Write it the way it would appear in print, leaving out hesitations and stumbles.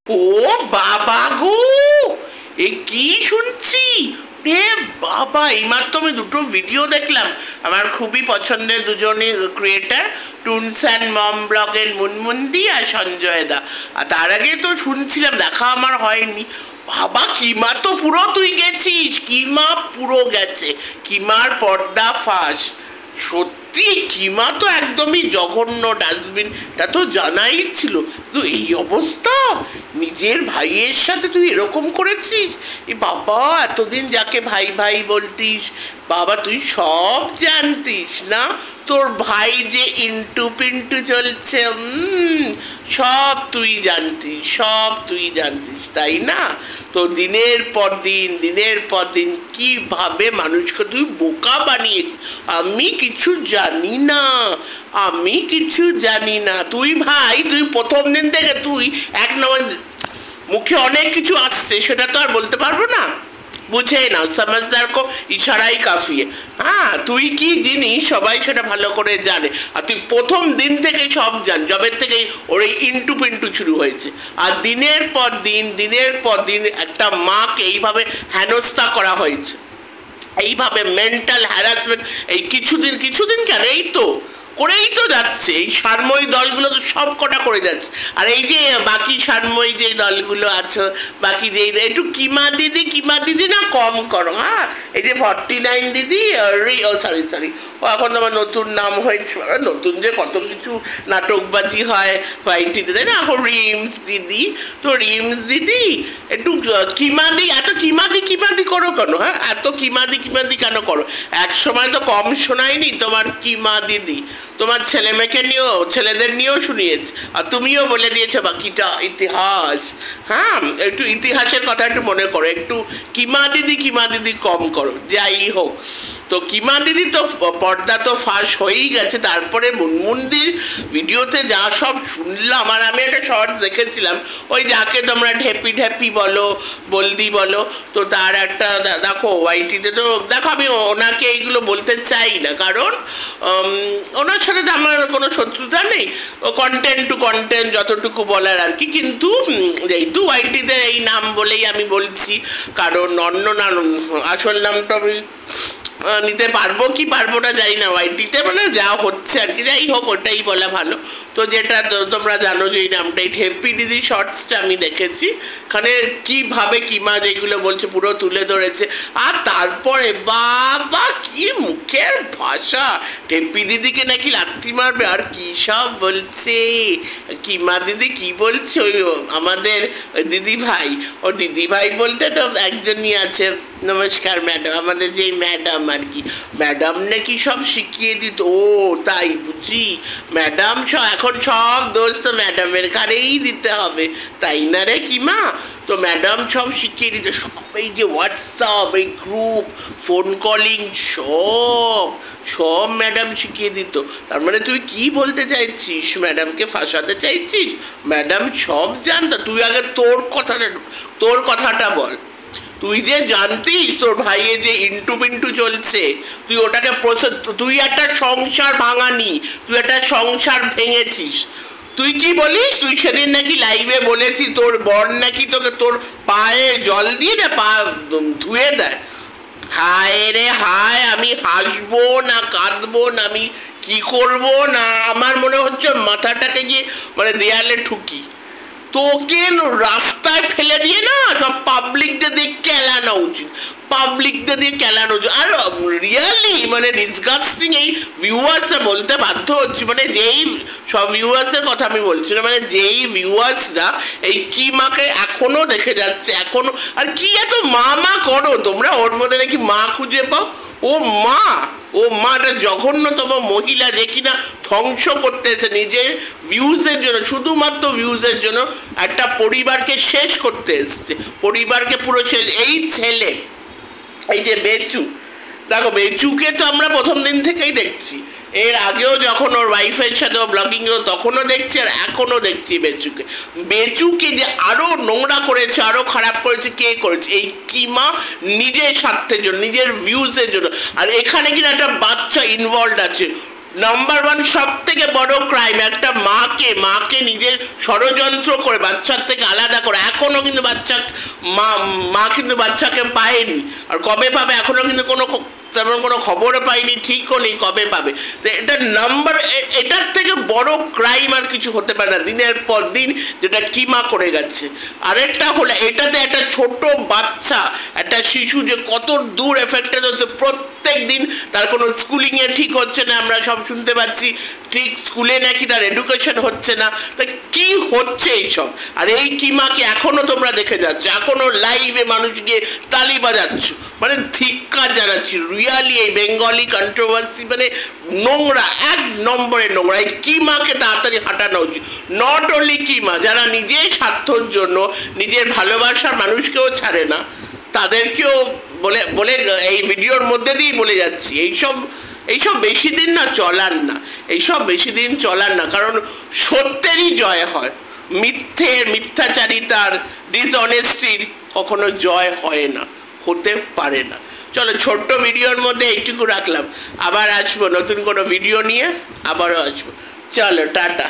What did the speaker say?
ও বাবা গো, এ কি শুনছি রে বাবা! এইমাত্র আমি দুটো ভিডিও দেখলাম। আমার খুবই পছন্দের দুজনের ক্রিয়েটার, টুনস অ্যান্ড মম ব্লগের মুনমুন্দি আর সঞ্জয় দা। আর তার আগে তো শুনছিলাম, দেখা আমার হয়নি। বাবা, কিমা তো পুরো তুই গেছিস, কিমা পুরো গেছে, কিমার পর্দা ফাঁস। সত্যি কিমা তো একদমই জঘন্য ডাস্টবিন, এটা তো জানাই ছিল। তো এই অবস্থা, নিজের ভাইয়ের সাথে তুই এরকম করেছিস? এ বাবা, এতদিন যাকে ভাই ভাই বলতিস, বাবা তুই সব জানতিস না তোর ভাই যে ইন্টু পিন্টু চলছে? সব তুই জানতিস, সব তুই জানতিস, তাই না? তো দিনের পর দিন কিভাবে মানুষকে তুই বোকা বানিয়েছিস। আমি কিছু জানি না, আমি কিছু জানি না। তুই ভাই, তুই প্রথম দিন থেকে তুই এক নম্বর, মুখে অনেক কিছু আসছে, সেটা তো আর বলতে পারবো না। বুঝে নাও, সমঝদার কো ইশারাই কাফি। হ্যাঁ, তুই কি জিনিস সবাই সেটা ভালো করে জানে। আর তুই প্রথম দিন থেকে সব জান, জবের থেকেই ওর এই ইন্টু পিন্টু শুরু হয়েছে। আর দিনের পর দিন একটা মাকে এইভাবে হেনস্থা করা হয়েছে, এইভাবে মেন্টাল হ্যারাসমেন্ট। এই কিছুদিন কেন, এই তো করেই তো যাচ্ছে। এই সারময়ী দলগুলো তো সব কটা করে যাচ্ছে। আর এই যে বাকি সারময়ী যে দলগুলো আছে, বাকি যে একটু কিমা দিদি না কম করো। হ্যাঁ, এই যে 49 দিদি, ও সরি, ও এখন আমার নতুন নাম হয়েছে। নতুন যে কত কিছু নাটকবাজি হয় ওয়াইটিতে, তাই না? এখন রিমস দিদি, তো রিমস দিদি একটু এত কিমাদি করো কেন? হ্যাঁ, এত কিমাদি কেন করো? এক সময় তো কম শোনায়নি তোমার কিমা দিদি, তোমার ছেলেদের নিয়েও শুনিয়েছে। আর তুমিও বলে দিয়েছো বাকিটা ইতিহাস। হ্যাঁ, একটু ইতিহাসের কথা একটু মনে করো, একটু কিমা দিদি কম করো। যাই হোক, তো কিমা দিদি তো পর্দা তো ফাঁস হয়েই গেছে। তারপরে মুনমুন্দির ভিডিওতে যা সব শুনলাম, আর আমি একটা শর্টস দেখেছিলাম, ওই যাকে তোমরা ঢেপি বলো, বলদি বলো, তো তার একটা দেখো ওয়াইটিতে, তো দেখো আমি ওনাকে এইগুলো বলতে চাই না, কারণ ওনার সাথে তো আমার কোনো শত্রুতা নেই। ও কন্টেন্ট টু কন্টেন্ট যতটুকু বলার আর কি। কিন্তু যেহেতু ওয়াইটিতে এই নাম বলেই আমি বলছি, কারণ অন্য নাম, আসল নামটা আমি নিতে পারবো কি পারবো না জানি না। ওয়াইটিতে মানে যা হচ্ছে আর কি, যাই হোক ওটাই বলা ভালো। তো যেটা তোমরা জানো যে এই নামটাই ঢেপি দিদি শর্টসটা আমি দেখেছি, এখানে কিভাবে কিমা যেগুলো বলছে পুরো তুলে ধরেছে। আর তারপরে বাবা কি মুখের ভাষা, ঢেপি দিদিকে নাকি লাত্তি মারবে, আর কি সব বলছে। কিমা দিদি কি বলছে, ওই আমাদের দিদি ভাই, ও দিদি ভাই বলতে তো একজনই আছে, নমস্কার ম্যাডাম, আমাদের যেই ম্যাডাম আর কি, ম্যাডাম নাকি সব শিখিয়ে দিত। ও তাই বুঝি, ম্যাডাম এখন সব দোষ তো ম্যাডামের ঘাড়েই দিতে হবে, তাই না রে কিমা? তো ম্যাডাম সব শিখিয়ে দিত, সব এই যে হোয়াটসঅ্যাপ, এই গ্রুপ, ফোন কলিং, সব ম্যাডাম শিখিয়ে দিত। তার মানে তুই কি বলতে চাইছিস? ম্যাডামকে ফাঁসাতে চাইছিস? ম্যাডাম সব জানতো। তুই আগে তোর কথাটা বল। তুই যে জানতিস তোর ভাইয়ের যে ইন্টু পিন্টু চলছে, তুই ওটাকে তুই একটা সংসার ভাঙানি, তুই একটা সংসার ভেঙেছিস। তুই কি বলিস? তুই সেদিন নাকি লাইভে বলেছি তোর বর নাকি তোকে তোর পায়ে জল দিয়ে দেয়, পা ধুয়ে দেয়। হায় রে হায়, আমি হাসবো না কাঁদবো না, আমি কি করবো না, আমার মনে হচ্ছে মাথাটাকে গিয়ে মানে দেয়ালে ঠুকি। তোকে রাস্তায় ফেলে দিয়ে না সব পাবলিকদের দিয়ে কেলানো উচিত, আর রিয়ালি মানে ডিসগাস্টিং। এই ভিউয়ার্সরা বলতে বাধ্য হচ্ছে, মানে যেই সব ভিউয়ার্সের কথা আমি বলছি না, মানে যেই ভিউয়ার্সরা এই কিমাকে এখনো দেখে যাচ্ছে, এখনো, আর কি এত মা করো তোমরা, ওর মধ্যে নাকি মা খুঁজে পাও। ও মা একটা জঘন্যতম মহিলা, যে কিনা ধ্বংস করতেছে নিজের ভিউজের জন্য, শুধুমাত্র ভিউজের জন্য একটা পরিবারকে শেষ করতে এসছে, পরিবারকে পুরো শেষ। এই ছেলে, এই যে বেচু, দেখো বেচুকে তো আমরা প্রথম দিন থেকেই দেখছি, এর আগেও যখন ওর ওয়াইফের সাথে ও ব্লগিং তখনও দেখছি, আর এখনও দেখছি বেচুকে যে আরও নোংরা করেছে, আরও খারাপ করেছে। কে করেছে? এই কিমা, নিজের স্বার্থের জন্য, নিজের ভিউজের জন্য। আর এখানে কিনা একটা বাচ্চা ইনভলভ আছে। নাম্বার ওয়ান, সব থেকে বড় ক্রাইম, একটা মাকে নিজের ষড়যন্ত্র করে বাচ্চার থেকে আলাদা করে এখনো কিন্তু বাচ্চা মা কিন্তু বাচ্চাকে পায়নি, আর কবে পাবে এখনো কিন্তু তেমন কোনো খবরও পাইনি, ঠিকও নেই কবে পাবে। তো এটা এটার থেকে বড় ক্রাইম আর কিছু হতে পারে না দিনের পর দিন যেটা কিমা করে গেছে। আরেকটা হলো এটাতে একটা ছোট বাচ্চা, একটা শিশু যে কত দূর এফেক্টেড হচ্ছে, প্রত্যেক দিন তার কোনো স্কুলিংয়ে ঠিক হচ্ছে না, আমরা সব শুনতে পাচ্ছি, ঠিক স্কুলে নাকি তার এডুকেশন হচ্ছে না। তা কি হচ্ছে এইসব? আর এই কিমাকে এখনো তোমরা দেখে যাচ্ছ, এখনো লাইভে মানুষ গিয়ে তালি বাজাচ্ছ, মানে ধিক্কার জানাচ্ছি রিয়ালি। এই বেঙ্গলি কন্ট্রোভার্সি মানে নোংরা, 1 নম্বরে নোংরা। এই কিমাকে তাড়াতাড়ি হাঁটানো উচিত। নট অনলি কিমা, যারা নিজের স্বার্থর জন্য নিজের ভালোবাসার মানুষকেও ছাড়ে না, তাদেরকেও বলে এই ভিডিওর মধ্যে দিয়েই বলে যাচ্ছি, এইসব বেশি দিন না চলার না, এইসব বেশি দিন চলার না। কারণ সত্যেরই জয় হয়, মিথ্যাচারিতার, ডিসঅনেস্টির কখনো জয় হয় না, হতে পারে না। চলো, ছোট্ট ভিডিওর মধ্যে এইটুকু রাখলাম, আবার আসবো নতুন কোনো ভিডিও নিয়ে, আবারও আসবো। চলো, টাটা।